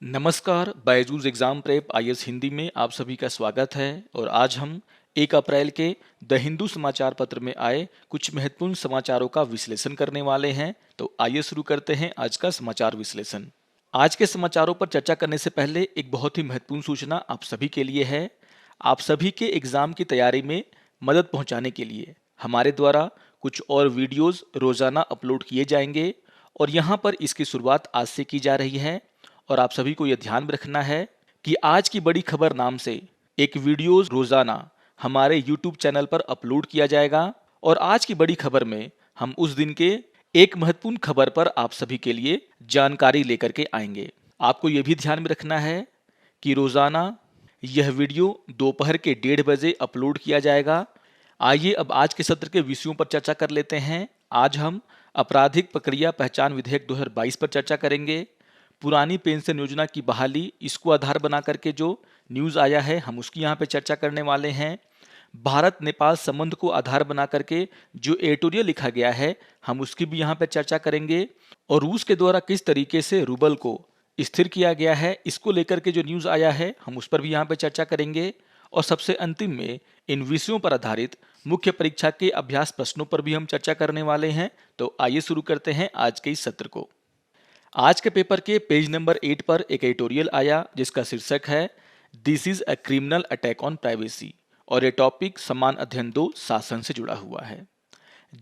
नमस्कार, Byju's exam prep IAS Hindi में आप सभी का स्वागत है। और आज हम 1 अप्रैल के द हिंदू समाचार पत्र में आए कुछ महत्वपूर्ण समाचारों का विश्लेषण करने वाले हैं। तो आइए शुरू करते हैं आज का समाचार विश्लेषण। आज के समाचारों पर चर्चा करने से पहले एक बहुत ही महत्वपूर्ण सूचना आप सभी के लिए है। आप सभी के एग्जाम की तैयारी में मदद पहुंचाने के लिए हमारे द्वारा कुछ और वीडियोस रोजाना अपलोड किए जाएंगे और यहाँ पर इसकी शुरुआत आज से की जा रही है। और आप सभी को यह ध्यान में रखना है कि आज की बड़ी खबर नाम से एक वीडियो रोजाना हमारे YouTube चैनल पर अपलोड किया जाएगा। और आज की बड़ी खबर में हम उस दिन के एक महत्वपूर्ण खबर पर आप सभी के लिए जानकारी लेकर के आएंगे। आपको यह भी ध्यान में रखना है कि रोजाना यह वीडियो दोपहर के 1:30 बजे अपलोड किया जाएगा। आइए अब आज के सत्र के विषयों पर चर्चा कर लेते हैं। आज हम आपराधिक प्रक्रिया पहचान विधेयक 2022 पर चर्चा करेंगे। पुरानी पेंशन योजना की बहाली, इसको आधार बना करके जो न्यूज़ आया है हम उसकी यहाँ पे चर्चा करने वाले हैं। भारत नेपाल संबंध को आधार बना करके जो एडिटोरियल लिखा गया है हम उसकी भी यहाँ पे चर्चा करेंगे। और रूस के द्वारा किस तरीके से रूबल को स्थिर किया गया है, इसको लेकर के जो न्यूज़ आया है हम उस पर भी यहाँ पे चर्चा करेंगे। और सबसे अंतिम में इन विषयों पर आधारित मुख्य परीक्षा के अभ्यास प्रश्नों पर भी हम चर्चा करने वाले हैं। तो आइए शुरू करते हैं आज के इस सत्र को। आज के पेपर के पेज नंबर 8 पर एक एडिटोरियल आया जिसका शीर्षक है this is a criminal attack on privacy. और ये टॉपिक समान अध्ययन 2 शासन से जुड़ा हुआ है।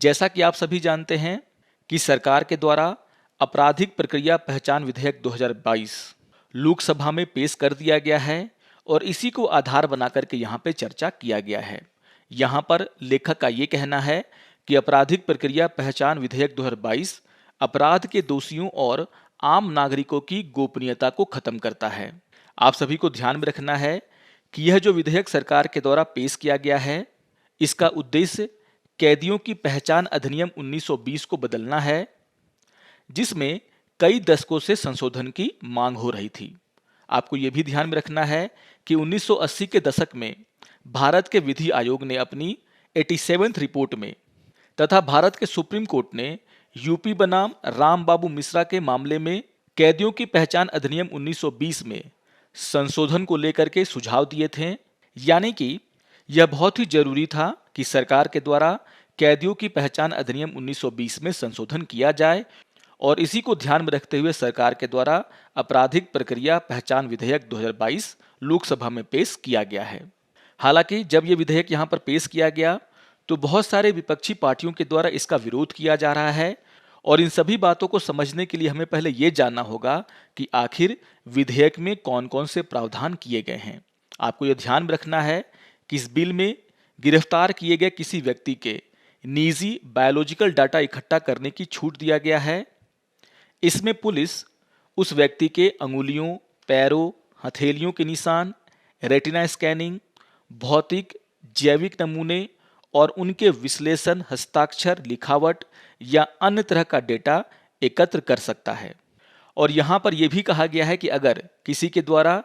जैसा कि आप सभी जानते हैं कि सरकार के द्वारा आपराधिक प्रक्रिया पहचान विधेयक 2022 लोकसभा में पेश कर दिया गया है और इसी को आधार बना करके यहाँ पे चर्चा किया गया है। यहाँ पर लेखक का ये कहना है कि आपराधिक प्रक्रिया पहचान विधेयक 2022 अपराध के दोषियों और आम नागरिकों की गोपनीयता को खत्म करता है। आप सभी को ध्यान में रखना है कि यह जो विधेयक सरकार के द्वारा पेश किया गया है इसका उद्देश्य कैदियों की पहचान अधिनियम 1920 को बदलना है, जिसमें कई दशकों से संशोधन की मांग हो रही थी। आपको यह भी ध्यान में रखना है कि 1980 के दशक में भारत के विधि आयोग ने अपनी 87th रिपोर्ट में तथा भारत के सुप्रीम कोर्ट ने यूपी बनाम राम बाबू मिश्रा के मामले में कैदियों की पहचान अधिनियम 1920 में संशोधन को लेकर के सुझाव दिए थे। यानी कि यह बहुत ही जरूरी था कि सरकार के द्वारा कैदियों की पहचान अधिनियम 1920 में संशोधन किया जाए। और इसी को ध्यान में रखते हुए सरकार के द्वारा आपराधिक प्रक्रिया पहचान विधेयक 2022 लोकसभा में पेश किया गया है। हालांकि जब यह विधेयक यहाँ पर पेश किया गया तो बहुत सारे विपक्षी पार्टियों के द्वारा इसका विरोध किया जा रहा है। और इन सभी बातों को समझने के लिए हमें पहले ये जानना होगा कि आखिर विधेयक में कौन कौन से प्रावधान किए गए हैं। आपको यह ध्यान में रखना है कि इस बिल में गिरफ्तार किए गए किसी व्यक्ति के निजी बायोलॉजिकल डाटा इकट्ठा करने की छूट दिया गया है। इसमें पुलिस उस व्यक्ति के अंगुलियों, पैरों, हथेलियों के निशान, रेटिना स्कैनिंग, भौतिक, जैविक नमूने और उनके विश्लेषण, हस्ताक्षर, लिखावट या अन्य तरह का डेटा एकत्र कर सकता है। और यहाँ पर यह भी कहा गया है कि अगर किसी के द्वारा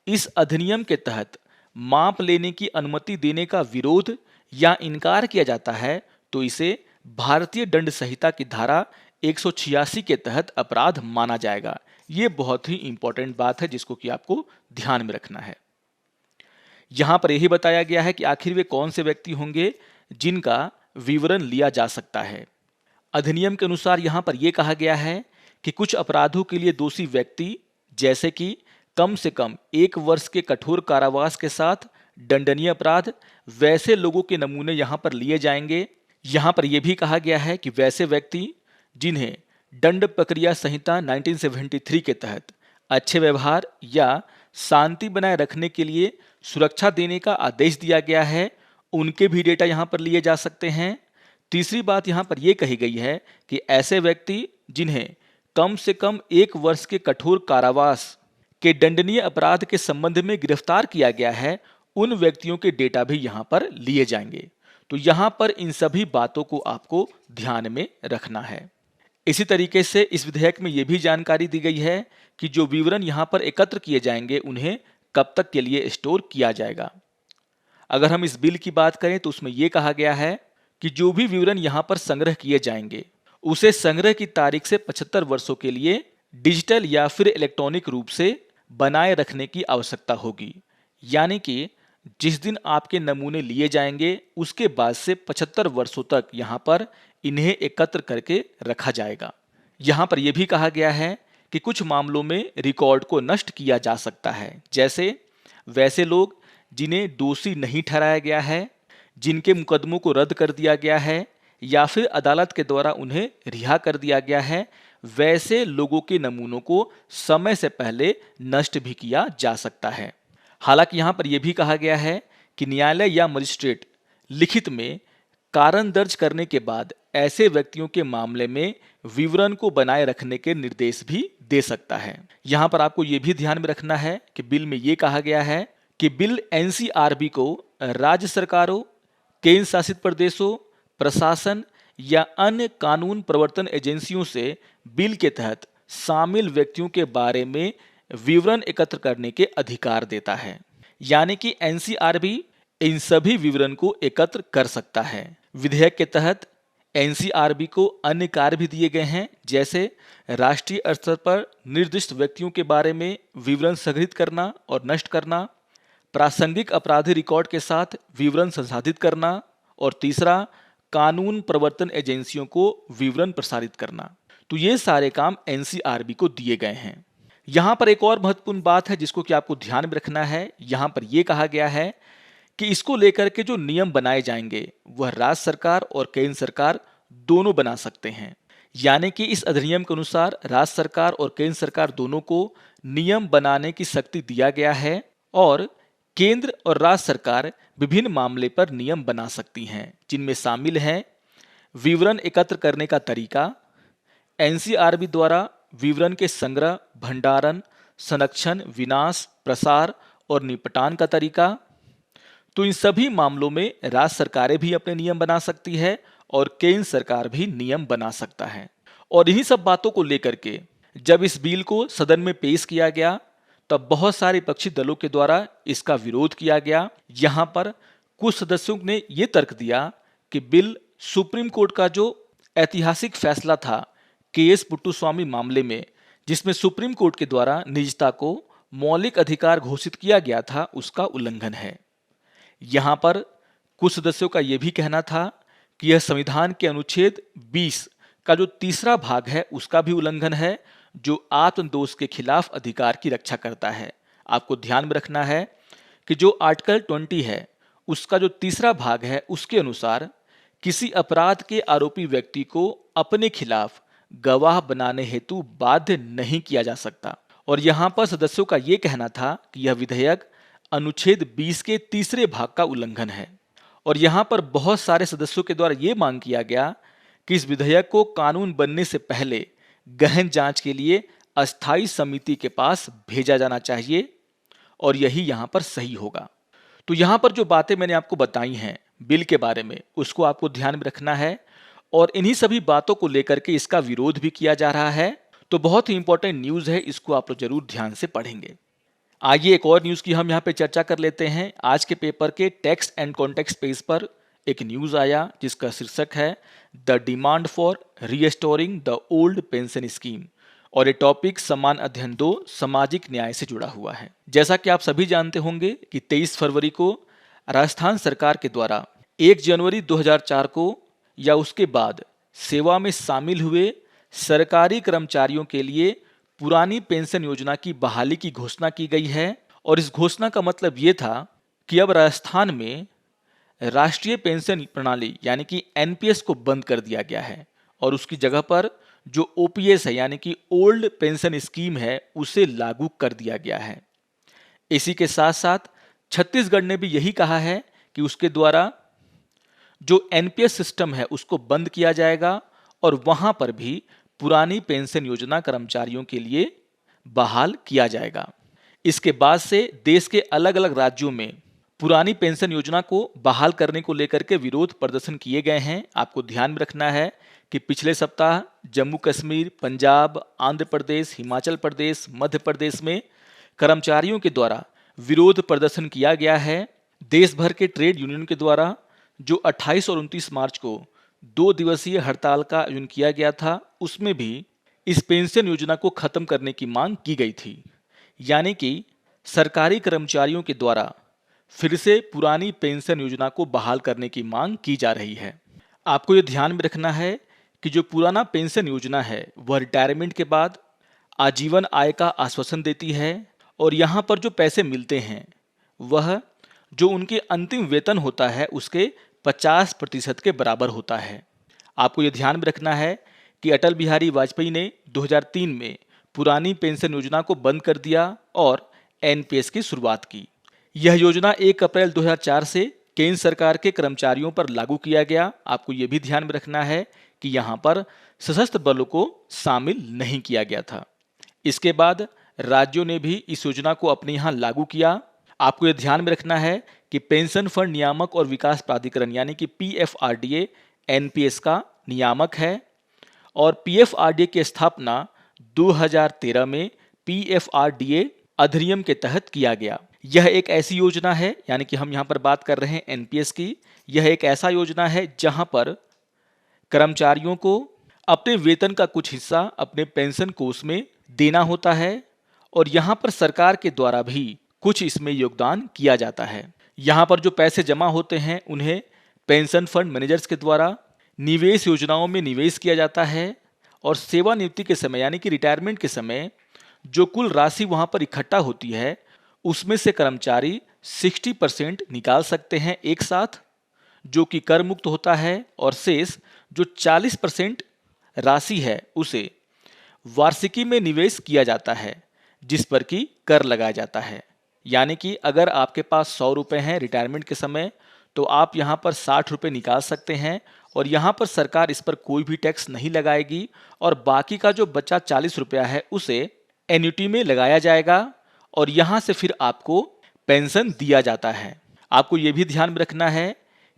इस अधिनियम के तहत माप लेने की अनुमति देने का विरोध या इनकार किया जाता है तो इसे भारतीय दंड संहिता की धारा 186 के तहत अपराध माना जाएगा। ये बहुत ही इंपॉर्टेंट बात है जिसको कि आपको ध्यान में रखना है। यहाँ पर यही बताया गया है कि आखिर वे कौन से व्यक्ति होंगे जिनका विवरण लिया जा सकता है। अधिनियम के अनुसार यहाँ पर यह कहा गया है कि कुछ अपराधों के लिए दोषी व्यक्ति जैसे कि कम से कम 1 वर्ष के कठोर कारावास के साथ दंडनीय अपराध, वैसे लोगों के नमूने यहाँ पर लिए जाएंगे। यहाँ पर यह भी कहा गया है कि वैसे व्यक्ति जिन्हें दंड प्रक्रिया संहिता 1973 के तहत अच्छे व्यवहार या शांति बनाए रखने के लिए सुरक्षा देने का आदेश दिया गया है, उनके भी डेटा यहाँ पर लिए जा सकते हैं। तीसरी बात यहाँ पर यह कही गई है कि ऐसे व्यक्ति जिन्हें कम से कम 1 वर्ष के कठोर कारावास के दंडनीय अपराध के संबंध में गिरफ्तार किया गया है, उन व्यक्तियों के डेटा भी यहाँ पर लिए जाएंगे। तो यहाँ पर इन सभी बातों को आपको ध्यान में रखना है। इसी तरीके से इस विधेयक में यह भी जानकारी दी गई है कि जो विवरण यहाँ पर एकत्र किए जाएंगे उन्हें कब तक के लिए स्टोर किया जाएगा। अगर हम इस बिल की बात करें तो उसमें यह कहा गया है कि जो भी विवरण यहाँ पर संग्रह किए जाएंगे उसे संग्रह की तारीख से 75 वर्षों के लिए डिजिटल या फिर इलेक्ट्रॉनिक रूप से बनाए रखने की आवश्यकता होगी। यानी कि जिस दिन आपके नमूने लिए जाएंगे उसके बाद से 75 वर्षों तक यहाँ पर इन्हें एकत्र करके रखा जाएगा। यहाँ पर यह भी कहा गया है कि कुछ मामलों में रिकॉर्ड को नष्ट किया जा सकता है, जैसे वैसे लोग जिन्हें दोषी नहीं ठहराया गया है, जिनके मुकदमों को रद्द कर दिया गया है या फिर अदालत के द्वारा उन्हें रिहा कर दिया गया है, वैसे लोगों के नमूनों को समय से पहले नष्ट भी किया जा सकता है। हालांकि यहाँ पर यह भी कहा गया है कि न्यायालय या मजिस्ट्रेट लिखित में कारण दर्ज करने के बाद ऐसे व्यक्तियों के मामले में विवरण को बनाए रखने के निर्देश भी दे सकता है। यहाँ पर आपको ये भी ध्यान में रखना है कि बिल में ये कहा गया है कि बिल एनसीआरबी को राज्य सरकारों, केंद्र शासित प्रदेशों, प्रशासन या अन्य कानून प्रवर्तन एजेंसियों से बिल के तहत शामिल व्यक्तियों के बारे में विवरण एकत्र करने के अधिकार देता है। यानी कि एनसीआरबी इन सभी विवरण को एकत्र कर सकता है। विधेयक के तहत एनसीआरबी को अन्य कार्य भी दिए गए हैं, जैसे राष्ट्रीय स्तर पर निर्दिष्ट व्यक्तियों के बारे में विवरण संग्रहित करना और नष्ट करना, प्रासंगिक अपराधी रिकॉर्ड के साथ विवरण संसाधित करना, और तीसरा कानून प्रवर्तन एजेंसियों को विवरण प्रसारित करना। तो ये सारे काम एनसीआरबी को दिए गए हैं। यहाँ पर एक और महत्वपूर्ण बात है जिसको कि आपको ध्यान में रखना है। यहाँ पर यह कहा गया है कि इसको लेकर के जो नियम बनाए जाएंगे वह राज्य सरकार और केंद्र सरकार दोनों बना सकते हैं। यानी कि इस अधिनियम के अनुसार राज्य सरकार और केंद्र सरकार दोनों को नियम बनाने की शक्ति दिया गया है और केंद्र और राज्य सरकार विभिन्न मामले पर नियम बना सकती हैं, जिनमें शामिल हैं विवरण एकत्र करने का तरीका, एनसीआरबी द्वारा विवरण के संग्रह, भंडारण, संरक्षण, विनाश, प्रसार और निपटान का तरीका। तो इन सभी मामलों में राज्य सरकारें भी अपने नियम बना सकती है और केंद्र सरकार भी नियम बना सकता है। और इन्हीं सब बातों को लेकर के जब इस बिल को सदन में पेश किया गया तब बहुत सारे विपक्षी दलों के द्वारा इसका विरोध किया गया। यहाँ पर कुछ सदस्यों ने यह तर्क दिया कि बिल सुप्रीम कोर्ट का जो ऐतिहासिक फैसला था केएस पुट्टुस्वामी मामले में, जिसमें सुप्रीम कोर्ट के द्वारा निजता को मौलिक अधिकार घोषित किया गया था, उसका उल्लंघन है। यहाँ पर कुछ सदस्यों का यह भी कहना था कि यह संविधान के अनुच्छेद 20 का जो तीसरा भाग है उसका भी उल्लंघन है, जो आत्मदोष के खिलाफ अधिकार की रक्षा करता है। आपको ध्यान में रखना है कि जो आर्टिकल 20 है उसका जो तीसरा भाग है उसके अनुसार किसी अपराध के आरोपी व्यक्ति को अपने खिलाफ गवाह बनाने हेतु बाध्य नहीं किया जा सकता। और यहाँ पर सदस्यों का यह कहना था कि यह विधेयक अनुच्छेद 20 के तीसरे भाग का उल्लंघन है। और यहाँ पर बहुत सारे सदस्यों के द्वारा यह मांग किया गया कि इस विधेयक को कानून बनने से पहले गहन जांच के लिए अस्थायी समिति के पास भेजा जाना चाहिए और यही यहाँ पर सही होगा। तो यहाँ पर जो बातें मैंने आपको बताई हैं बिल के बारे में, उसको आपको ध्यान में रखना है और इन्हीं सभी बातों को लेकर के इसका विरोध भी किया जा रहा है। तो बहुत ही इंपॉर्टेंट न्यूज़ है, इसको आप लोग जरूर ध्यान से पढ़ेंगे। आइए एक और न्यूज़ की हम यहाँ पे चर्चा कर लेते हैं। आज के पेपर के टेक्स्ट एंड कॉन्टेक्स्ट पेज पर एक न्यूज़ आया जिसका शीर्षक है the demand for restoring the old pension scheme, और ये टॉपिक समान अध्ययन 2 सामाजिक न्याय से जुड़ा हुआ है। जैसा कि आप सभी जानते होंगे कि 23 फरवरी को राजस्थान सरकार के द्वारा 1 जनवरी 2004 को या उसके बाद सेवा में शामिल हुए सरकारी कर्मचारियों के लिए पुरानी पेंशन योजना की बहाली की घोषणा की गई है। और इस घोषणा का मतलब ये था कि अब राजस्थान में राष्ट्रीय पेंशन प्रणाली यानी कि एनपीएस को बंद कर दिया गया है और उसकी जगह पर जो ओपीएस है यानी कि ओल्ड पेंशन स्कीम है उसे लागू कर दिया गया है। इसी के साथ साथ छत्तीसगढ़ ने भी यही कहा है कि उसके द्वारा जो एनपीएस सिस्टम है उसको बंद किया जाएगा और वहां पर भी पुरानी पेंशन योजना कर्मचारियों के लिए बहाल किया जाएगा। इसके बाद से देश के अलग अलग राज्यों में पुरानी पेंशन योजना को बहाल करने को लेकर के विरोध प्रदर्शन किए गए हैं। आपको ध्यान में रखना है कि पिछले सप्ताह जम्मू कश्मीर, पंजाब, आंध्र प्रदेश, हिमाचल प्रदेश, मध्य प्रदेश में कर्मचारियों के द्वारा विरोध प्रदर्शन किया गया है। देश भर के ट्रेड यूनियन के द्वारा जो 28 और 29 मार्च को 2 दिवसीय हड़ताल का आयोजन किया गया था, उसमें भी इस पेंशन योजना को खत्म करने की मांग की गई थी। यानी कि सरकारी कर्मचारियों के द्वारा फिर से पुरानी पेंशन योजना को बहाल करने की मांग की जा रही है। आपको ये ध्यान में रखना है कि जो पुराना पेंशन योजना है वह रिटायरमेंट के बाद आजीवन आय का आश्वासन देती है और यहाँ पर जो पैसे मिलते हैं वह जो उनके अंतिम वेतन होता है उसके 50% के बराबर होता है। आपको ये ध्यान में रखना है कि अटल बिहारी वाजपेयी ने 2003 में पुरानी पेंशन योजना को बंद कर दिया और एनपीएस की शुरुआत की। यह योजना 1 अप्रैल 2004 से केंद्र सरकार के कर्मचारियों पर लागू किया गया। आपको ये भी ध्यान में रखना है कि यहाँ पर सशस्त्र बलों को शामिल नहीं किया गया था। इसके बाद राज्यों ने भी इस योजना को अपने यहाँ लागू किया। आपको ये ध्यान में रखना है कि पेंशन फंड नियामक और विकास प्राधिकरण यानी कि पीएफआरडीए एनपीएस का नियामक है और पीएफआरडीए की स्थापना 2013 में पीएफआरडीए अधिनियम के तहत किया गया। यह एक ऐसी योजना है, यानी कि हम यहाँ पर बात कर रहे हैं एनपीएस की, यह एक ऐसा योजना है जहाँ पर कर्मचारियों को अपने वेतन का कुछ हिस्सा अपने पेंशन कोष में देना होता है और यहाँ पर सरकार के द्वारा भी कुछ इसमें योगदान किया जाता है। यहाँ पर जो पैसे जमा होते हैं उन्हें पेंशन फंड मैनेजर्स के द्वारा निवेश योजनाओं में निवेश किया जाता है और सेवानिवृत्ति के समय यानी कि रिटायरमेंट के समय जो कुल राशि वहाँ पर इकट्ठा होती है उसमें से कर्मचारी 60% निकाल सकते हैं एक साथ, जो कि कर मुक्त होता है, और शेष जो 40% राशि है उसे वार्षिकी में निवेश किया जाता है जिस पर कि कर लगाया जाता है। यानी कि अगर आपके पास 100 रुपये हैं रिटायरमेंट के समय तो आप यहाँ पर 60 रुपये निकाल सकते हैं और यहाँ पर सरकार इस पर कोई भी टैक्स नहीं लगाएगी और बाकी का जो बचा 40 रुपया है उसे एन्युटी में लगाया जाएगा और यहाँ से फिर आपको पेंशन दिया जाता है। आपको ये भी ध्यान में रखना है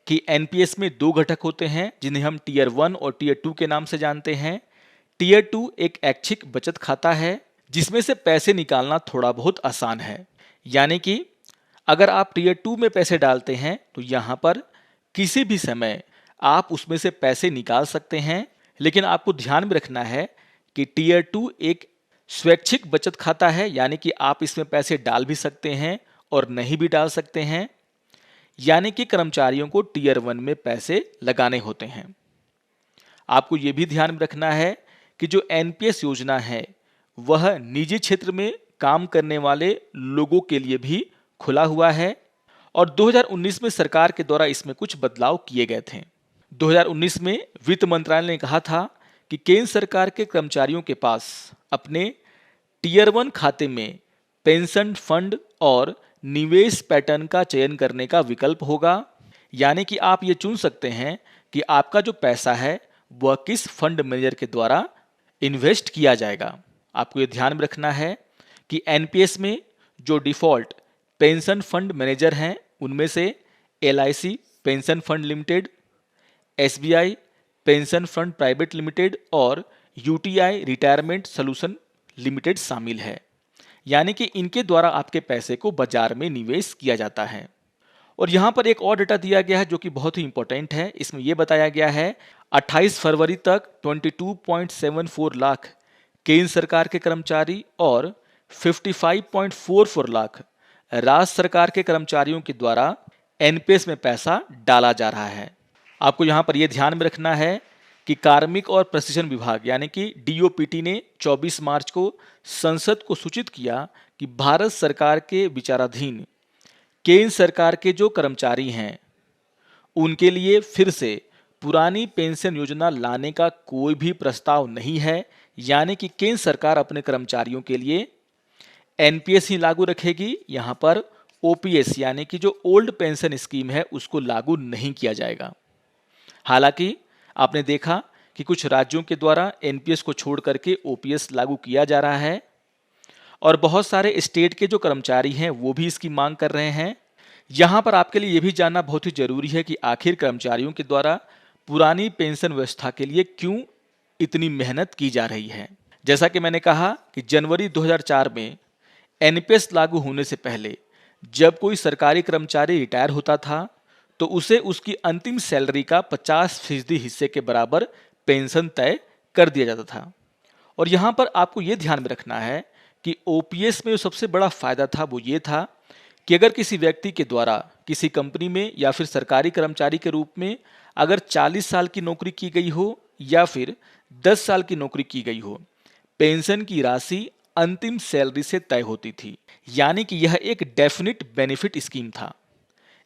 कि एनपीएस में 2 घटक होते हैं जिन्हें हम टीयर 1 और टीयर 2 के नाम से जानते हैं। टीयर 2 एक ऐच्छिक बचत खाता है जिसमें से पैसे निकालना थोड़ा बहुत आसान है। यानी कि अगर आप टीयर 2 में पैसे डालते हैं तो यहाँ पर किसी भी समय आप उसमें से पैसे निकाल सकते हैं, लेकिन आपको ध्यान में रखना है कि टीयर 2 एक स्वैच्छिक बचत खाता है, यानी कि आप इसमें पैसे डाल भी सकते हैं और नहीं भी डाल सकते हैं। यानी कि कर्मचारियों को टीयर 1 में पैसे लगाने होते हैं। आपको ये भी ध्यान में रखना है कि जो एनपीएस योजना है वह निजी क्षेत्र में काम करने वाले लोगों के लिए भी खुला हुआ है और 2019 में सरकार के द्वारा इसमें कुछ बदलाव किए गए थे। 2019 में वित्त मंत्रालय ने कहा था कि केंद्र सरकार के कर्मचारियों के पास अपने टीयर 1 खाते में पेंशन फंड और निवेश पैटर्न का चयन करने का विकल्प होगा। यानी कि आप ये चुन सकते हैं कि आपका जो पैसा है वह किस फंड मैनेजर के द्वारा इन्वेस्ट किया जाएगा। आपको ये ध्यान में रखना है कि एनपीएस में जो डिफ़ॉल्ट पेंशन फंड मैनेजर हैं उनमें से LIC pension fund limited, SBI pension fund private limited और यूटीआई रिटायरमेंट सॉल्यूशन लिमिटेड शामिल है। यानी कि इनके द्वारा आपके पैसे को बाजार में निवेश किया जाता है। और यहाँ पर एक और डेटा दिया गया है जो कि बहुत ही इंपॉर्टेंट है। इसमें यह बताया गया है 28 फरवरी तक 22.74 लाख केंद्र सरकार के कर्मचारी और 55.44 लाख राज्य सरकार के कर्मचारियों के द्वारा एनपीएस में पैसा डाला जा रहा है। आपको यहाँ पर यह ध्यान में रखना है कि कार्मिक और प्रशिक्षण विभाग यानी कि डीओपीटी ने 24 मार्च को संसद को सूचित किया कि भारत सरकार के विचाराधीन केंद्र सरकार के जो कर्मचारी हैं उनके लिए फिर से पुरानी पेंशन योजना लाने का कोई भी प्रस्ताव नहीं है। यानी कि केंद्र सरकार अपने कर्मचारियों के लिए एनपीएस ही लागू रखेगी। यहाँ पर ओपीएस यानी कि जो ओल्ड पेंशन स्कीम है उसको लागू नहीं किया जाएगा। हालांकि आपने देखा कि कुछ राज्यों के द्वारा एनपीएस को छोड़ करके ओपीएस लागू किया जा रहा है और बहुत सारे स्टेट के जो कर्मचारी हैं वो भी इसकी मांग कर रहे हैं। यहाँ पर आपके लिए ये भी जानना बहुत ही जरूरी है कि आखिर कर्मचारियों के द्वारा पुरानी पेंशन व्यवस्था के लिए क्यों इतनी मेहनत की जा रही है। जैसा कि मैंने कहा कि जनवरी 2004 में एनपीएस लागू होने से पहले जब कोई सरकारी कर्मचारी रिटायर होता था तो उसे उसकी अंतिम सैलरी का 50% हिस्से के बराबर पेंशन तय कर दिया जाता था। और यहाँ पर आपको ये ध्यान में रखना है कि ओपीएस में जो सबसे बड़ा फायदा था वो ये था कि अगर किसी व्यक्ति के द्वारा किसी कंपनी में या फिर सरकारी कर्मचारी के रूप में अगर 40 साल की नौकरी की गई हो या फिर 10 साल की नौकरी की गई हो, पेंशन की राशि अंतिम सैलरी से तय होती थी, यानी कि यह एक डेफिनिट बेनिफिट स्कीम था।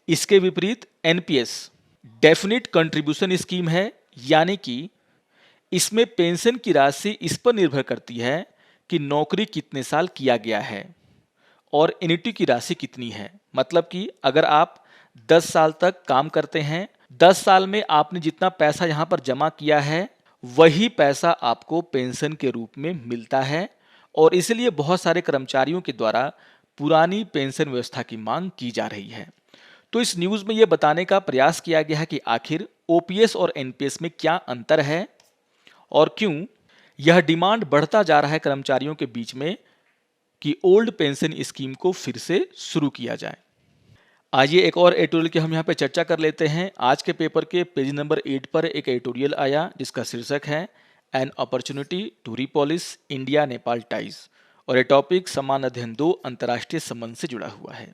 इसके विपरीत एनपीएस डेफिनिट कंट्रीब्यूशन स्कीम है, यानी कि इसमें पेंशन की राशि इस पर निर्भर करती है कि नौकरी कितने साल किया गया है और एन्युटी की राशि कितनी है। मतलब कि अगर आप 10 साल तक काम करते हैं, 10 साल में आपने जितना पैसा यहाँ पर जमा किया है वही पैसा आपको पेंशन के रूप में मिलता है, और इसलिए बहुत सारे कर्मचारियों के द्वारा पुरानी पेंशन व्यवस्था की मांग की जा रही है। तो इस न्यूज़ में यह बताने का प्रयास किया गया है कि आखिर ओपीएस और एनपीएस में क्या अंतर है और क्यों यह डिमांड बढ़ता जा रहा है कर्मचारियों के बीच में कि ओल्ड पेंशन स्कीम को फिर से शुरू किया जाए। आइए एक और एडिटोरियल की हम यहाँ पे चर्चा कर लेते हैं। आज के पेपर के पेज नंबर 8 पर एक एडिटोरियल आया जिसका शीर्षक है an opportunity to repolish India Nepal ties, और ये टॉपिक समान अध्ययन 2 अंतर्राष्ट्रीय संबंध से जुड़ा हुआ है।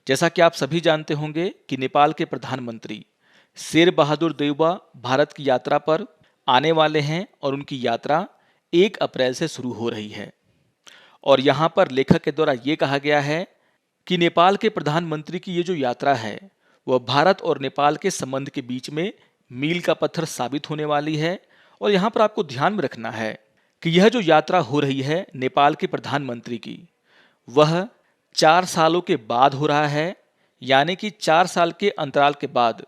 जैसा कि आप सभी जानते होंगे कि नेपाल के प्रधानमंत्री शेर बहादुर देउबा भारत की यात्रा पर आने वाले हैं और उनकी यात्रा 1 अप्रैल से शुरू हो रही है। और यहाँ पर लेखक के द्वारा ये कहा गया है कि नेपाल के प्रधानमंत्री की ये जो यात्रा है वह भारत और नेपाल के संबंध के बीच में मील का पत्थर साबित होने वाली है। और यहाँ पर आपको ध्यान में रखना है कि यह जो यात्रा हो रही है नेपाल के प्रधानमंत्री की, वह 4 सालों के बाद हो रहा है, यानी कि 4 साल के अंतराल के बाद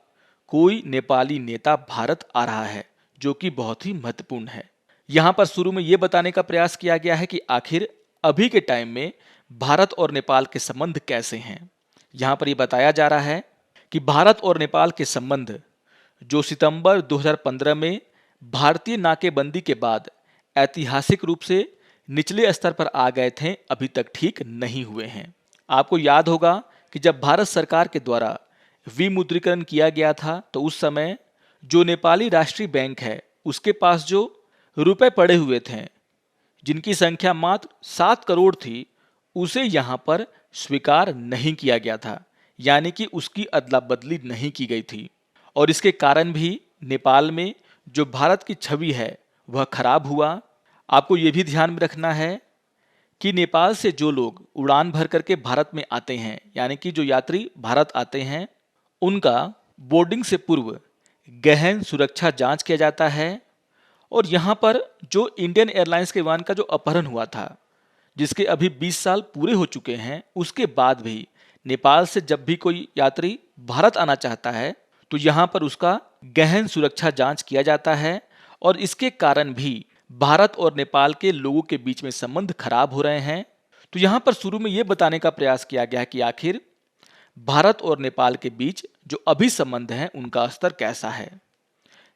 कोई नेपाली नेता भारत आ रहा है, जो कि बहुत ही महत्वपूर्ण है। यहाँ पर शुरू में ये बताने का प्रयास किया गया है कि आखिर अभी के टाइम में भारत और नेपाल के संबंध कैसे हैं। यहाँ पर ये बताया जा रहा है कि भारत और नेपाल के संबंध जो सितंबर 2015 में भारतीय नाकेबंदी के बाद ऐतिहासिक रूप से निचले स्तर पर आ गए थे, अभी तक ठीक नहीं हुए हैं। आपको याद होगा कि जब भारत सरकार के द्वारा विमुद्रीकरण किया गया था तो उस समय जो नेपाली राष्ट्रीय बैंक है उसके पास जो रुपए पड़े हुए थे जिनकी संख्या मात्र 7 करोड़ थी, उसे यहाँ पर स्वीकार नहीं किया गया था, यानी कि उसकी अदला बदली नहीं की गई थी। और इसके कारण भी नेपाल में जो भारत की छवि है वह खराब हुआ। आपको ये भी ध्यान में रखना है कि नेपाल से जो लोग उड़ान भर करके भारत में आते हैं, यानी कि जो यात्री भारत आते हैं, उनका बोर्डिंग से पूर्व गहन सुरक्षा जांच किया जाता है। और यहाँ पर जो इंडियन एयरलाइंस के विमान का जो अपहरण हुआ था, जिसके अभी 20 साल पूरे हो चुके हैं, उसके बाद भी नेपाल से जब भी कोई यात्री भारत आना चाहता है तो यहाँ पर उसका गहन सुरक्षा जांच किया जाता है। और इसके कारण भी भारत और नेपाल के लोगों के बीच में संबंध खराब हो रहे हैं। तो यहाँ पर शुरू में ये बताने का प्रयास किया गया कि आखिर भारत और नेपाल के बीच जो अभी संबंध हैं उनका स्तर कैसा है।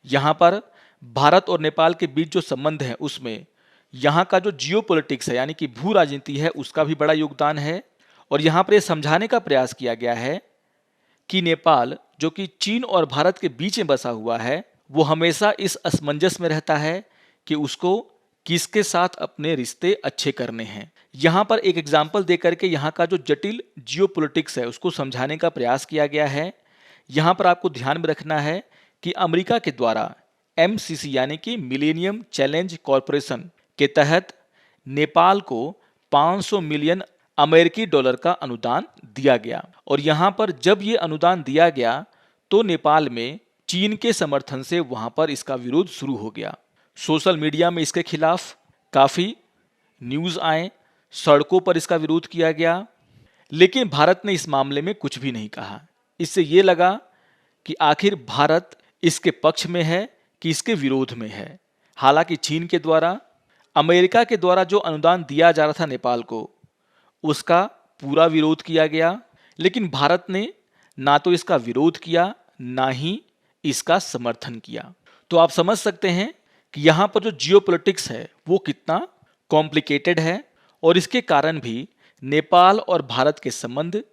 यहाँ पर भारत और नेपाल के बीच जो संबंध है उसमें यहाँ का जो जियोपॉलिटिक्स है, यानी कि भू राजनीति है, उसका भी बड़ा योगदान है। और यहाँ पर यह समझाने का प्रयास किया गया है कि नेपाल जो कि चीन और भारत के बीच में बसा हुआ है, वो हमेशा इस असमंजस में रहता है कि उसको किसके साथ अपने रिश्ते अच्छे करने हैं। यहाँ पर एक एग्जाम्पल दे करके यहाँ का जो जटिल जियोपॉलिटिक्स है उसको समझाने का प्रयास किया गया है। यहाँ पर आपको ध्यान में रखना है कि अमेरिका के द्वारा एमसीसी यानी कि मिलेनियम चैलेंज कॉरपोरेशन के तहत नेपाल को 500 मिलियन अमेरिकी डॉलर का अनुदान दिया गया। और यहाँ पर जब ये अनुदान दिया गया तो नेपाल में चीन के समर्थन से वहाँ पर इसका विरोध शुरू हो गया। सोशल मीडिया में इसके खिलाफ काफ़ी न्यूज़ आए, सड़कों पर इसका विरोध किया गया, लेकिन भारत ने इस मामले में कुछ भी नहीं कहा। इससे ये लगा कि आखिर भारत इसके पक्ष में है कि इसके विरोध में है। हालांकि चीन के द्वारा, अमेरिका के द्वारा जो अनुदान दिया जा रहा था नेपाल को, उसका पूरा विरोध किया गया, लेकिन भारत ने ना तो इसका विरोध किया ना ही इसका समर्थन किया। तो आप समझ सकते हैं कि यहाँ पर जो जियोपॉलिटिक्स है वो कितना कॉम्प्लिकेटेड है, और इसके कारण भी नेपाल और भारत के संबंध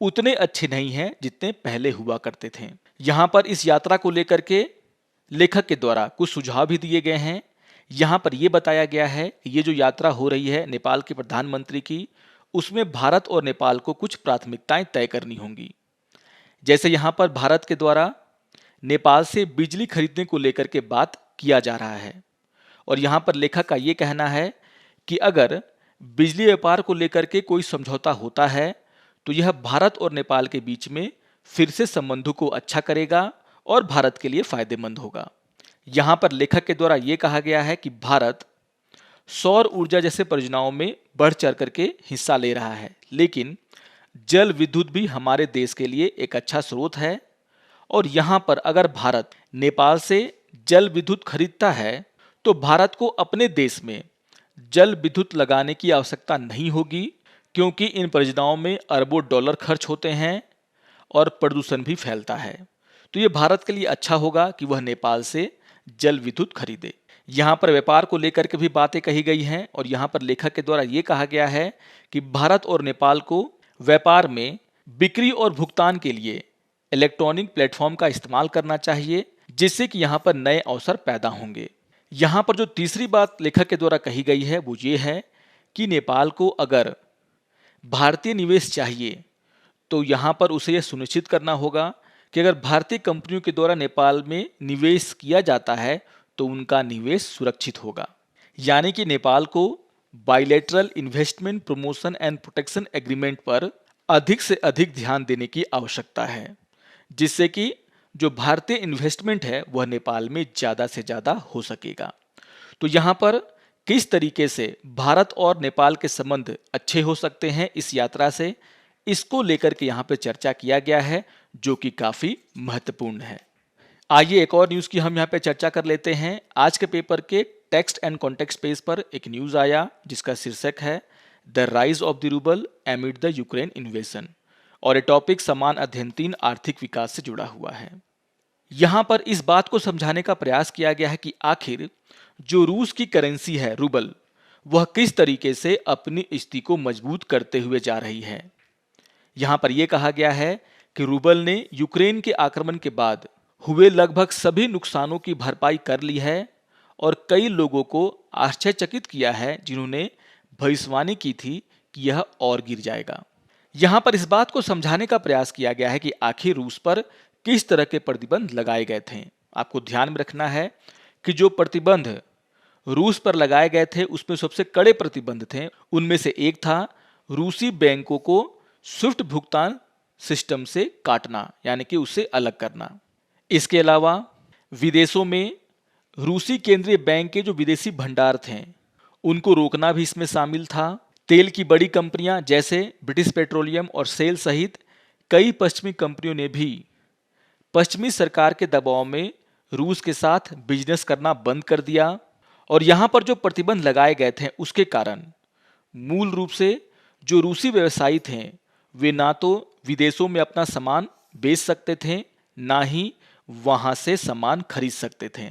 उतने अच्छे नहीं हैं जितने पहले हुआ करते थे। यहाँ पर इस यात्रा को लेकर के लेखक के द्वारा कुछ सुझाव भी दिए गए हैं। यहाँ पर यह बताया गया है ये जो यात्रा हो रही है नेपाल के प्रधानमंत्री की, उसमें भारत और नेपाल को कुछ प्राथमिकताएं तय करनी होंगी। जैसे यहाँ पर भारत के द्वारा नेपाल से बिजली खरीदने को लेकर के बात किया जा रहा है और यहाँ पर लेखक का ये कहना है कि अगर बिजली व्यापार को लेकर के कोई समझौता होता है तो यह भारत और नेपाल के बीच में फिर से संबंधों को अच्छा करेगा और भारत के लिए फायदेमंद होगा। यहाँ पर लेखक के द्वारा ये कहा गया है कि भारत सौर ऊर्जा जैसे परियोजनाओं में बढ़ चढ़ करके हिस्सा ले रहा है, लेकिन जल विद्युत भी हमारे देश के लिए एक अच्छा स्रोत है और यहाँ पर अगर भारत नेपाल से जल विद्युत खरीदता है तो भारत को अपने देश में जल विद्युत लगाने की आवश्यकता नहीं होगी, क्योंकि इन परियोजनाओं में अरबों डॉलर खर्च होते हैं और प्रदूषण भी फैलता है। तो ये भारत के लिए अच्छा होगा कि वह नेपाल से जल विद्युत खरीदे। यहाँ पर व्यापार को लेकर के भी बातें कही गई हैं और यहाँ पर लेखक के द्वारा ये कहा गया है कि भारत और नेपाल को व्यापार में बिक्री और भुगतान के लिए इलेक्ट्रॉनिक प्लेटफॉर्म का इस्तेमाल करना चाहिए, जिससे कि यहाँ पर नए अवसर पैदा होंगे। यहाँ पर जो तीसरी बात लेखक के द्वारा कही गई है वो ये है कि नेपाल को अगर भारतीय निवेश चाहिए तो यहाँ पर उसे यह सुनिश्चित करना होगा कि अगर भारतीय कंपनियों के द्वारा नेपाल में निवेश किया जाता है तो उनका निवेश सुरक्षित होगा। यानी कि नेपाल को bilateral investment promotion and protection agreement पर अधिक से अधिक ध्यान देने की आवश्यकता है, जिससे कि जो भारतीय इन्वेस्टमेंट है वह नेपाल में ज़्यादा से ज़्यादा हो सकेगा। तो यहाँ पर किस तरीके से भारत और नेपाल के संबंध अच्छे हो सकते हैं इस यात्रा से, इसको लेकर के यहाँ पे चर्चा किया गया है, जो कि काफ़ी महत्वपूर्ण है। आइए एक और न्यूज़ की हम यहाँ पे चर्चा कर लेते हैं। आज के पेपर के टेक्स्ट एंड कॉन्टेक्स्ट पेज पर एक न्यूज़ आया जिसका शीर्षक है the rise of the rouble एमिड the Ukraine invasion, और ये टॉपिक समान अध्ययन 3 आर्थिक विकास से जुड़ा हुआ है। यहाँ पर इस बात को समझाने का प्रयास किया गया है कि आखिर जो रूस की करेंसी है रूबल, वह किस तरीके से अपनी स्थिति को मजबूत करते हुए जा रही है। यहाँ पर यह कहा गया है कि रूबल ने यूक्रेन के आक्रमण के बाद हुए लगभग सभी नुकसानों की भरपाई कर ली है और कई लोगों को आश्चर्यचकित किया है जिन्होंने भविष्यवाणी की थी कि यह और गिर जाएगा। यहाँ पर इस बात को समझाने का प्रयास किया गया है कि आखिर रूस पर किस तरह के प्रतिबंध लगाए गए थे। आपको ध्यान में रखना है कि जो प्रतिबंध रूस पर लगाए गए थे उसमें सबसे कड़े प्रतिबंध थे। उनमें से एक था रूसी बैंकों को स्विफ्ट भुगतान सिस्टम से काटना, यानी कि उससे अलग करना। इसके अलावा विदेशों में रूसी केंद्रीय बैंक के जो विदेशी भंडार थे उनको रोकना भी इसमें शामिल था। तेल की बड़ी कंपनियां जैसे ब्रिटिश पेट्रोलियम और सेल सहित कई पश्चिमी कंपनियों ने भी पश्चिमी सरकार के दबाव में रूस के साथ बिजनेस करना बंद कर दिया और यहाँ पर जो प्रतिबंध लगाए गए थे उसके कारण मूल रूप से जो रूसी व्यवसायी थे वे ना तो विदेशों में अपना सामान बेच सकते थे, ना ही वहाँ से सामान खरीद सकते थे।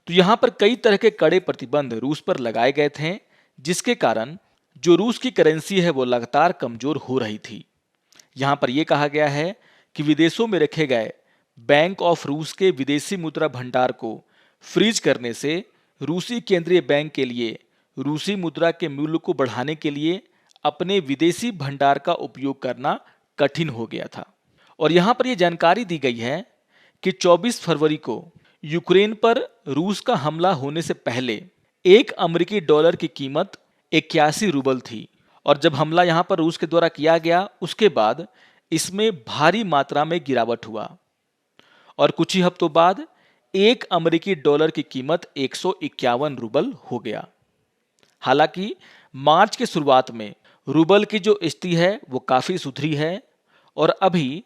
तो यहाँ पर कई तरह के कड़े प्रतिबंध रूस पर लगाए गए थे, जिसके कारण जो रूस की करेंसी है वो लगातार कमजोर हो रही थी। यहाँ पर यह कहा गया है कि विदेशों में रखे गए बैंक ऑफ रूस के विदेशी मुद्रा भंडार को फ्रीज करने से रूसी केंद्रीय बैंक के लिए रूसी मुद्रा के मूल्य को बढ़ाने के लिए अपने विदेशी भंडार का उपयोग करना कठिन हो गया था। और यहाँ पर यह जानकारी दी गई है कि 24 फरवरी को यूक्रेन पर रूस का हमला होने से पहले एक अमेरिकी डॉलर की कीमत 81 रूबल थी और जब हमला यहाँ पर रूस के द्वारा किया गया उसके बाद इसमें भारी मात्रा में गिरावट हुआ और कुछ ही हफ्तों बाद एक अमेरिकी डॉलर की कीमत 151 रूबल हो गया। हालांकि मार्च के शुरुआत में रूबल की जो स्थिति है वो काफ़ी सुधरी है और अभी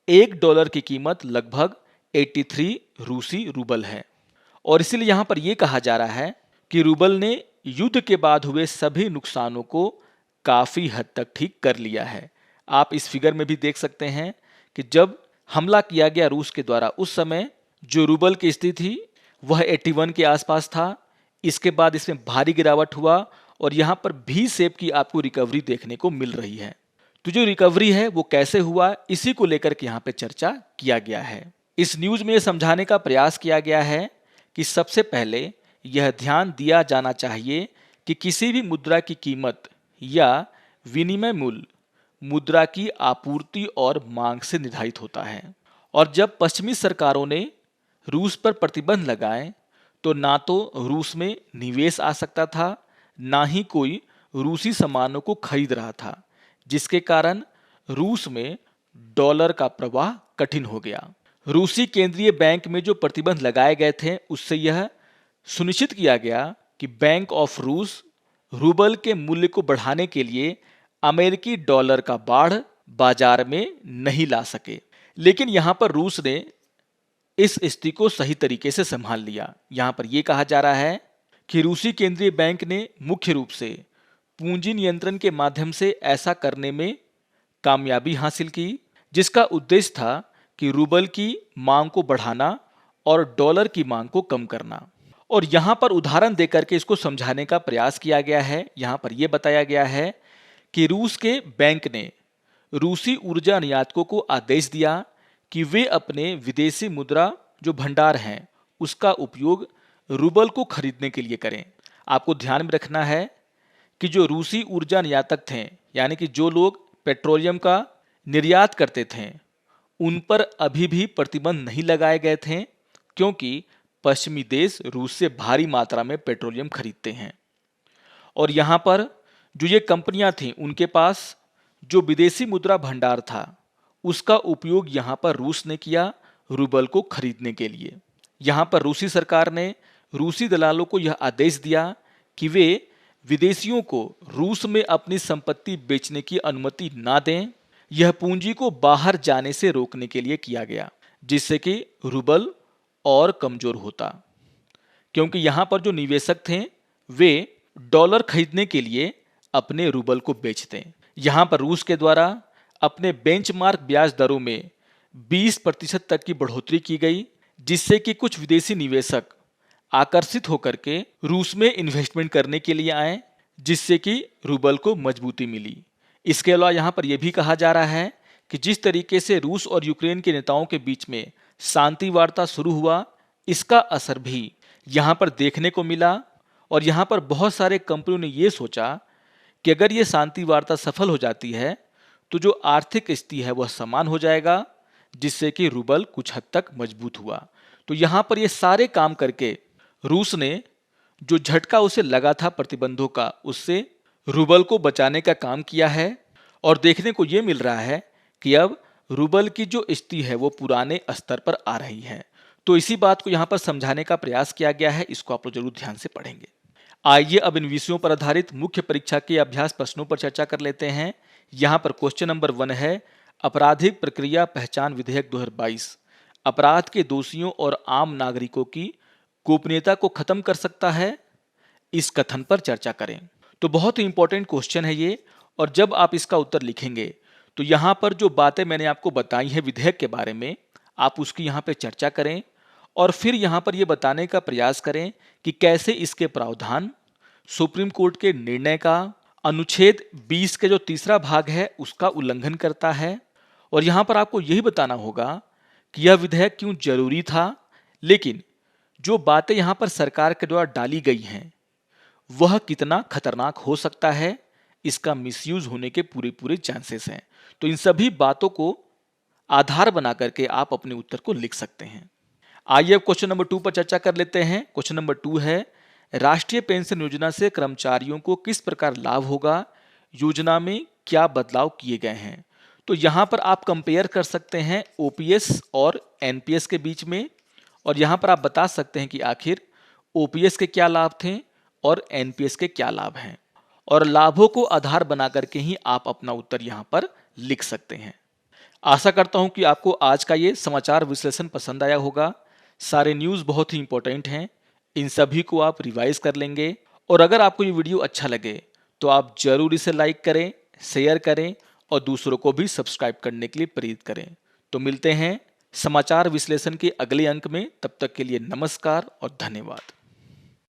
$1 की कीमत लगभग 83 रूसी रूबल है। और इसीलिए यहाँ पर यह कहा जा रहा है कि रूबल ने युद्ध के बाद हुए सभी नुकसानों को काफ़ी हद तक ठीक कर लिया है। आप इस फिगर में भी देख सकते हैं कि जब हमला किया गया रूस के द्वारा उस समय जो रूबल की स्थिति थी वह 81 के आसपास था। इसके बाद इसमें भारी गिरावट हुआ और यहाँ पर भी शेप की आपको रिकवरी देखने को मिल रही है। तो जो रिकवरी है वो कैसे हुआ, इसी को लेकर के यहाँ पे चर्चा किया गया है। इस न्यूज में ये समझाने का प्रयास किया गया है कि सबसे पहले यह ध्यान दिया जाना चाहिए कि किसी भी मुद्रा की कीमत या विनिमय मूल्य मुद्रा की आपूर्ति और मांग से निर्धारित होता है। और जब पश्चिमी सरकारों ने रूस पर प्रतिबंध लगाए तो ना तो रूस में निवेश आ सकता था, ना ही कोई रूसी सामानों को खरीद रहा था, जिसके कारण रूस में डॉलर का प्रवाह कठिन हो गया। रूसी केंद्रीय बैंक में जो प्रतिबंध लगाए गए थे उससे यह सुनिश्चित किया गया कि बैंक ऑफ रूस रूबल के मूल्य को बढ़ाने के लिए अमेरिकी डॉलर का बाढ़ बाजार में नहीं ला सके। लेकिन यहां पर रूस ने इस स्थिति को सही तरीके से संभाल लिया। यहां पर यह कहा जा रहा है कि रूसी केंद्रीय बैंक ने मुख्य रूप से पूंजी नियंत्रण के माध्यम से ऐसा करने में कामयाबी हासिल की, जिसका उद्देश्य था कि रूबल की मांग को बढ़ाना और डॉलर की मांग को कम करना। और यहां पर उदाहरण देकर के इसको समझाने का प्रयास किया गया है। यहां पर यह बताया गया है कि रूस के बैंक ने रूसी ऊर्जा निर्यातकों को आदेश दिया कि वे अपने विदेशी मुद्रा जो भंडार हैं उसका उपयोग रूबल को खरीदने के लिए करें। आपको ध्यान में रखना है कि जो रूसी ऊर्जा निर्यातक थे, यानी कि जो लोग पेट्रोलियम का निर्यात करते थे, उन पर अभी भी प्रतिबंध नहीं लगाए गए थे, क्योंकि पश्चिमी देश रूस से भारी मात्रा में पेट्रोलियम खरीदते हैं। और यहाँ पर जो ये कंपनियां थीं, उनके पास जो विदेशी मुद्रा भंडार था उसका उपयोग यहाँ पर रूस ने किया रूबल को खरीदने के लिए। यहाँ पर रूसी सरकार ने रूसी दलालों को यह आदेश दिया कि वे विदेशियों को रूस में अपनी संपत्ति बेचने की अनुमति ना दें। यह पूंजी को बाहर जाने से रोकने के लिए किया गया, जिससे कि रूबल और कमजोर होता, क्योंकि यहाँ पर जो निवेशक थे वे डॉलर खरीदने के लिए अपने रूबल को बेचते। यहाँ पर रूस के द्वारा अपने बेंचमार्क ब्याज दरों में 20% तक की बढ़ोतरी की गई, जिससे कि कुछ विदेशी निवेशक आकर्षित होकर के रूस में इन्वेस्टमेंट करने के लिए आए, जिससे कि रूबल को मजबूती मिली। इसके अलावा यहाँ पर यह भी कहा जा रहा है कि जिस तरीके से रूस और यूक्रेन के नेताओं के बीच में शांति वार्ता शुरू हुआ, इसका असर भी यहाँ पर देखने को मिला। और यहाँ पर बहुत सारे कंपनियों ने यह सोचा कि अगर ये शांति वार्ता सफल हो जाती है तो जो आर्थिक स्थिति है वह समान हो जाएगा, जिससे कि रूबल कुछ हद तक मजबूत हुआ। तो यहाँ पर ये सारे काम करके रूस ने जो झटका उसे लगा था प्रतिबंधों का, उससे रूबल को बचाने का काम किया है। और देखने को ये मिल रहा है कि अब रूबल की जो स्थिति है वो पुराने स्तर पर आ रही है। तो इसी बात को यहाँ पर समझाने का प्रयास किया गया है। इसको आप लोग जरूर ध्यान से पढ़ेंगे। आइए अब इन विषयों पर आधारित मुख्य परीक्षा के अभ्यास प्रश्नों पर चर्चा कर लेते हैं। यहाँ पर क्वेश्चन नंबर 1 है, आपराधिक प्रक्रिया पहचान विधेयक 2022 अपराध के दोषियों और आम नागरिकों की गोपनीयता को खत्म कर सकता है? इस कथन पर चर्चा करें। तो बहुत ही इंपॉर्टेंट क्वेश्चन है ये। और जब आप इसका उत्तर लिखेंगे तो यहाँ पर जो बातें मैंने आपको बताई है विधेयक के बारे में, आप उसकी यहाँ पे चर्चा करें और फिर यहाँ पर ये बताने का प्रयास करें कि कैसे इसके प्रावधान सुप्रीम कोर्ट के निर्णय का अनुच्छेद 20 के जो तीसरा भाग है उसका उल्लंघन करता है। और यहाँ पर आपको यही बताना होगा कि यह विधेयक क्यों जरूरी था, लेकिन जो बातें यहाँ पर सरकार के द्वारा डाली गई हैं वह कितना खतरनाक हो सकता है, इसका मिसयूज होने के पूरे चांसेस हैं। तो इन सभी बातों को आधार बना करके आप अपने उत्तर को लिख सकते हैं। आइए अब क्वेश्चन नंबर 2 पर चर्चा कर लेते हैं। क्वेश्चन नंबर 2 है, राष्ट्रीय पेंशन योजना से कर्मचारियों को किस प्रकार लाभ होगा, योजना में क्या बदलाव किए गए हैं? तो यहाँ पर आप कंपेयर कर सकते हैं ओपीएस और एनपीएस के बीच में, और यहाँ पर आप बता सकते हैं कि आखिर ओपीएस के क्या लाभ थे और एनपीएस के क्या लाभ हैं, और लाभों को आधार बना करके ही आप अपना उत्तर यहाँ पर लिख सकते हैं। आशा करता हूँ कि आपको आज का ये समाचार विश्लेषण पसंद आया होगा। सारे न्यूज़ बहुत ही इंपॉर्टेंट हैं, इन सभी को आप रिवाइज कर लेंगे। और अगर आपको ये वीडियो अच्छा लगे तो आप जरूर इसे लाइक करें, शेयर करें और दूसरों को भी सब्सक्राइब करने के लिए प्रेरित करें। तो मिलते हैं समाचार विश्लेषण के अगले अंक में। तब तक के लिए नमस्कार और धन्यवाद।